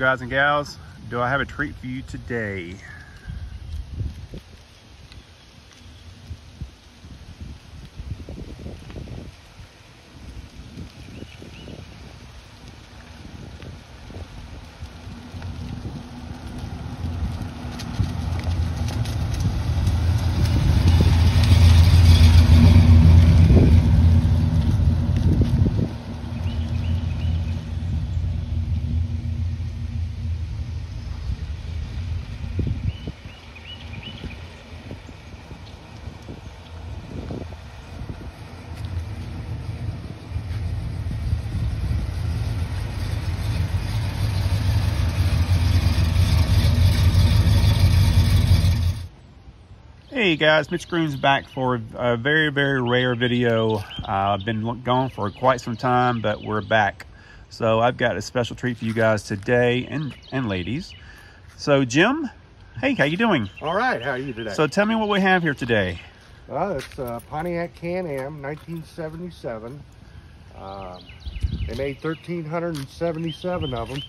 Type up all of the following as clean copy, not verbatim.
guys and gals, do I have a treat for you today? Hey guys, Mitch Grooms back for a very rare video. I've been gone for quite some time, but we're back. So I've got a special treat for you guys today, and ladies. So Jim, hey, how you doing? All right, how are you today? So tell me what we have here today. It's Pontiac Can Am, 1977. They made 1,377 of them.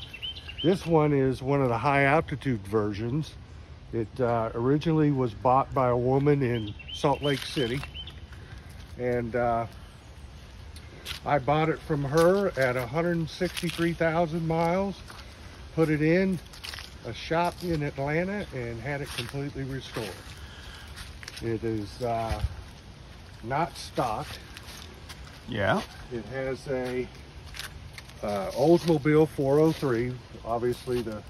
This one is one of the high altitude versions. It originally was bought by a woman in Salt Lake City, and I bought it from her at 163,000 miles, put it in a shop in Atlanta, and had it completely restored. It is not stocked. Yeah. It has a Oldsmobile 403, obviously the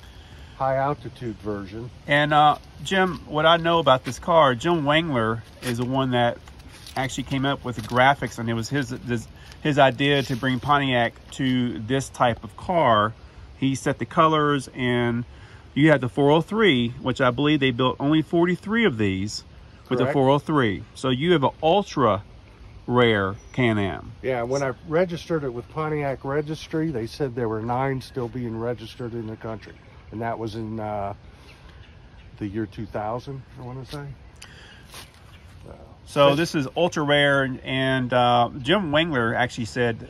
high altitude version. And Jim, what I know about this car, Jim Wangler is the one that actually came up with the graphics, and it was his idea to bring Pontiac to this type of car. He set the colors, and you had the 403, which I believe they built only 43 of these with the 403. So you have an ultra rare Can-Am. Yeah, when I registered it with Pontiac Registry, they said there were 9 still being registered in the country. And that was in the year 2000, I want to say. So this is ultra rare, and Jim Wangler actually said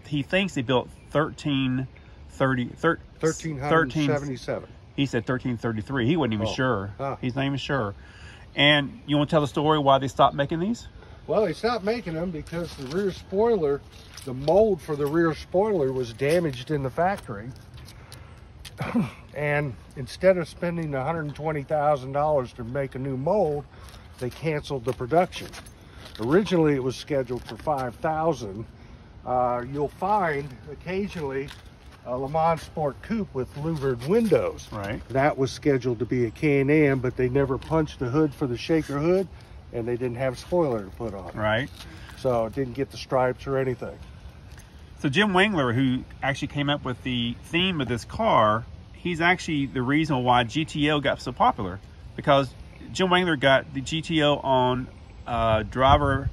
he thinks they built 1,377. He said 1333. He wasn't even sure. Huh. He's not even sure. And you want to tell the story why they stopped making these? Well, they stopped making them because the rear spoiler, the mold for the rear spoiler was damaged in the factory. And instead of spending $120,000 to make a new mold, they canceled the production. Originally, it was scheduled for $5,000. You'll find occasionally a Le Mans Sport Coupe with louvered windows. Right. That was scheduled to be a Can-Am, but they never punched the hood for the shaker hood, and they didn't have spoiler to put on. Right. So it didn't get the stripes or anything. So Jim Wangler, who actually came up with the theme of this car, he's actually the reason why GTO got so popular, because Jim Wangler got the GTO on Driver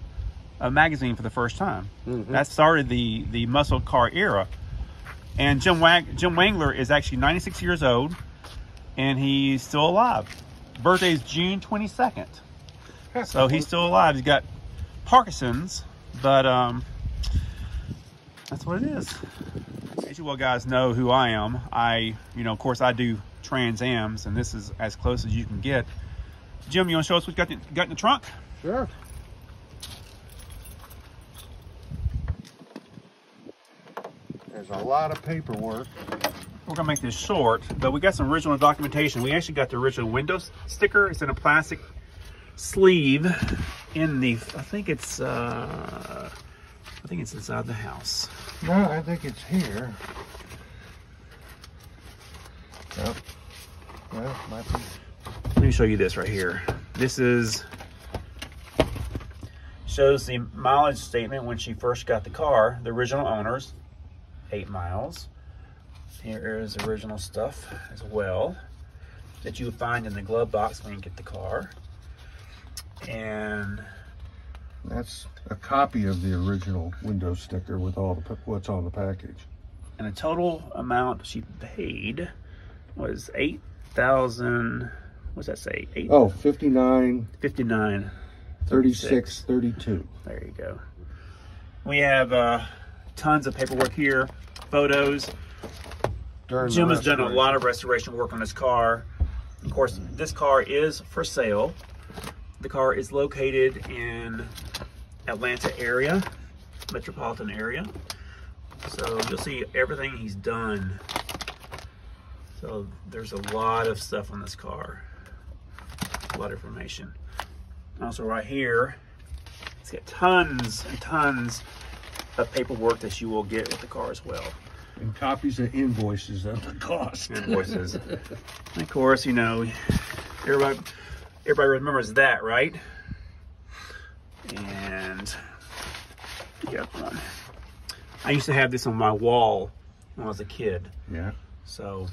magazine for the first time. Mm-hmm. That started the muscle car era. And Jim Wangler is actually 96 years old, and he's still alive. Birthday is June 22nd. So he's still alive. He's got Parkinson's, but that's what it is. As you well guys know who I am. Of course, I do Trans Ams, and this is as close as you can get. Jim, you want to show us what you got in the trunk? Sure. There's a lot of paperwork. We're gonna make this short, but we got some original documentation. We actually got the original window sticker. It's in a plastic sleeve in the, I think it's inside the house. No, I think it's here. Yep. Well, might be. Let me show you this right here. This shows the mileage statement when she first got the car, the original owners, 8 miles. Here is original stuff as well that you would find in the glove box when you get the car. And that's a copy of the original window sticker with all the what's on the package. And the total amount she paid was $8,000. What's that say? 59. 36, 32. There you go. We have tons of paperwork here, photos. during Jim the has done a restoration. lot of restoration work on this car. Of course, this car is for sale. The car is located in Atlanta area, metropolitan area. So you'll see everything he's done. So there's a lot of stuff on this car, a lot of information. Also right here, it's got tons and tons of paperwork that you will get with the car as well. And copies of invoices of the cost. Invoices. And of course, you know, everybody remembers that, right? And the other one. I used to have this on my wall when I was a kid. Yeah. So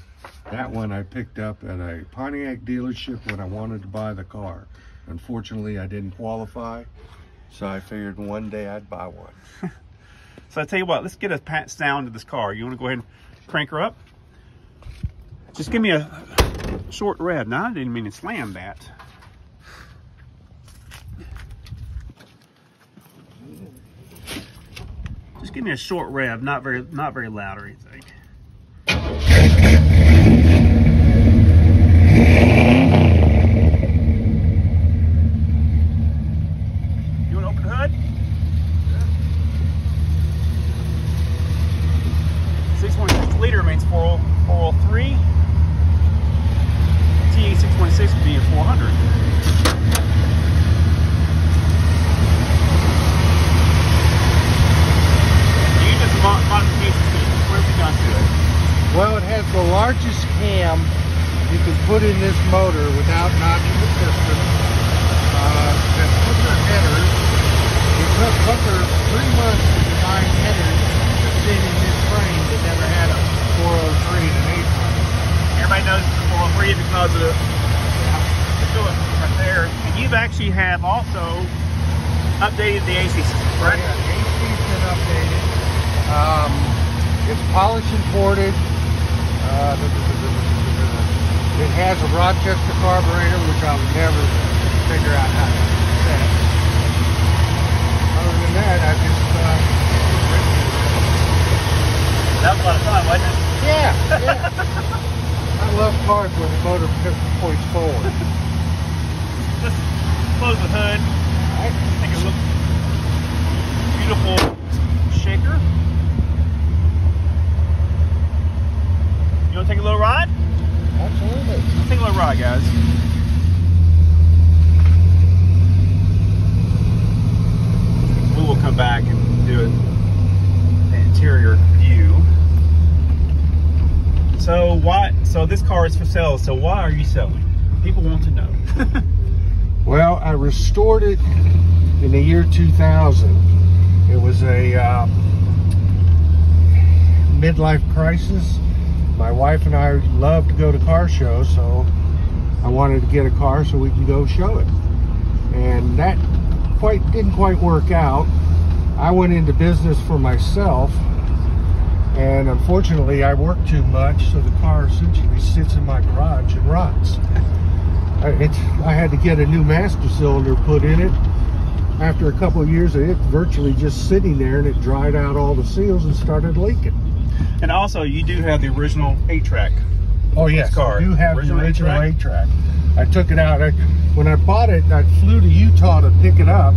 that one I picked up at a Pontiac dealership when I wanted to buy the car. Unfortunately, I didn't qualify, so I figured one day I'd buy one. So I tell you what, let's get a pat sound to this car. You want to go ahead and crank her up? Just give me a short rev. Now, I didn't mean to slam that. Just give me a short rev, not very loud or anything. You want to open the hood? 6.6 liter means 403. TA 6.6 would be a 400. You just modifications to it. What have you done to it? Well, it has the largest cam you can put in this motor without knocking the piston. Has quicker headers. It took Hooker 3 months to design headers to fit in this frame that never had a 403 and an 800. Everybody knows the 403 because of the Phillips right there. And you've actually have also updated the AC system, correct? Yeah, the AC's been updated. It's polished and ported. It has a Rochester carburetor, which I'll never figure out how to set. Other than that, I just That was a lot of fun, wasn't it? yeah. I love cars where the motor points forward. Let's close the hood. I think it looks beautiful shaker. You want to take a little ride? Absolutely. Let's take a little ride, guys. We will come back and do an interior view. So so this car is for sale, so why are you selling? People want to know. Well, I restored it in the year 2000. It was a midlife crisis. My wife and I love to go to car shows, so I wanted to get a car so we can go show it. And that didn't quite work out. I went into business for myself, and unfortunately I work too much, so the car essentially sits in my garage and rots. I had to get a new master cylinder put in it. After a couple of years of it virtually just sitting there, and it dried out all the seals and started leaking. And also, you do have the original 8-track. Oh yes, car. I do have the original 8-track. 8-track. I took it out. When I bought it, I flew to Utah to pick it up,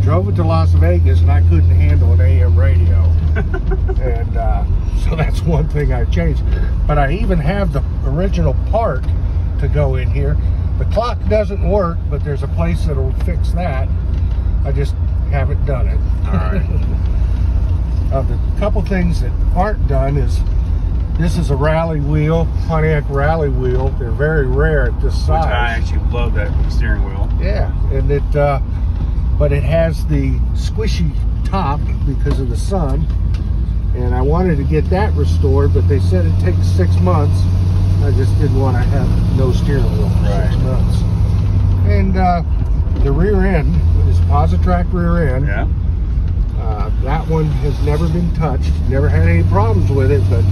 drove it to Las Vegas, and I couldn't handle an AM radio. And so that's one thing I changed. But I even have the original part to go in here. The clock doesn't work, but there's a place that'll fix that. I just haven't done it. All right. The couple things that aren't done is this is a rally wheel, Pontiac rally wheel. They're very rare at this size. Which I actually love that steering wheel. Yeah, and but it has the squishy top because of the sun. And I wanted to get that restored, but they said it takes 6 months. I just didn't want to have no steering wheel for 6 months. And the rear end is Positrack rear end. Yeah. That one has never been touched. Never had any problems with it, but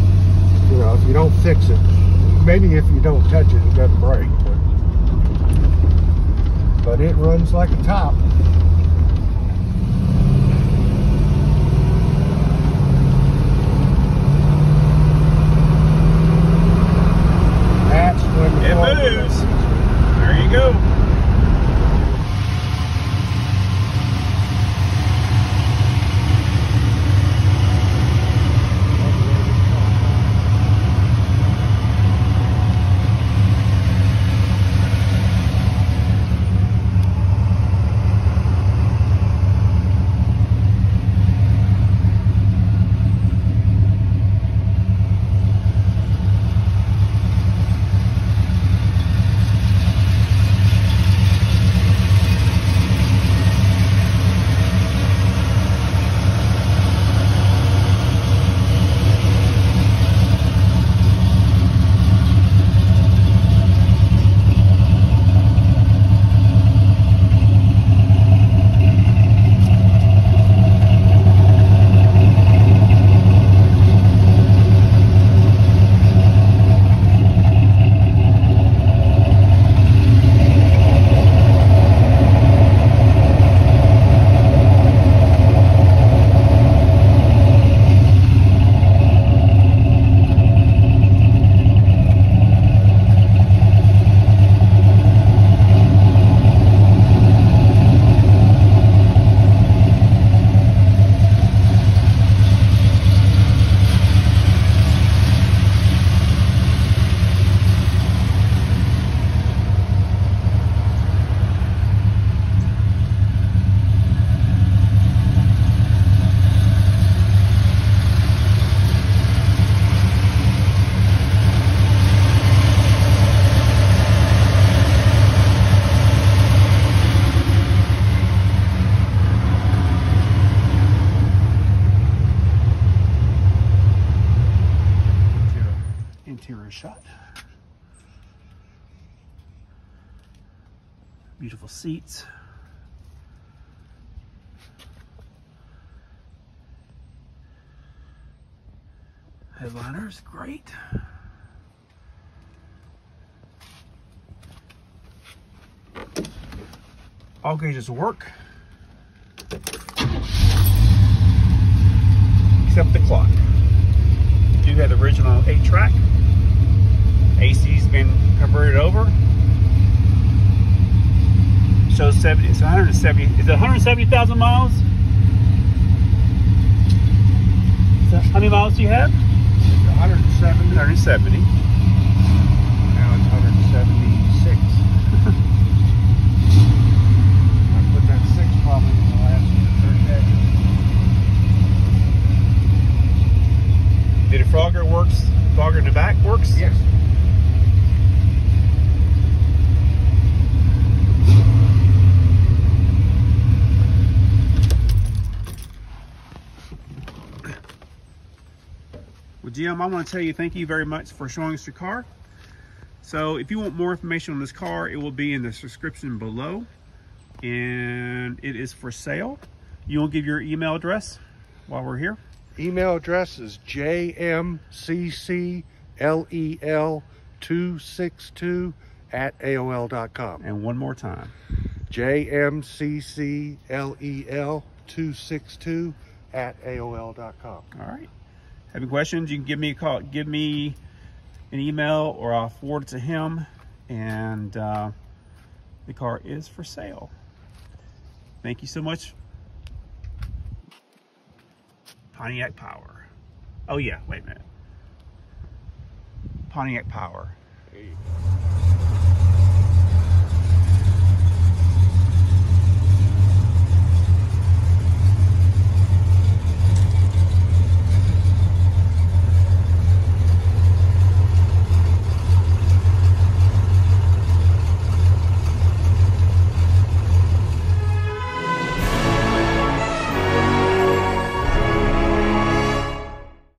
you know, if you don't fix it, maybe if you don't touch it, it doesn't break. But it runs like a top. shot. Beautiful seats. Headliners, great. All gauges work, except the clock. You do have the original 8-track. AC's been converted over. Shows 70. It's 170. Is it 170,000 miles? So how many miles do you have? 170. 170. Now it's 176. I put that 6 probably in the last third day. Did the Frogger works? Frogger in the back works? Yes. Well, Jim, I want to tell you thank you very much for showing us your car. So if you want more information on this car, it will be in the description below. And it is for sale. You want to give your email address while we're here? Email address is jmccclel262@aol.com. And one more time. jmcclel262@aol.com. All right. Having questions, you can give me a call, give me an email, or I'll forward it to him. And the car is for sale. Thank you so much. Pontiac Power. Oh yeah, wait a minute. Pontiac Power. There you go.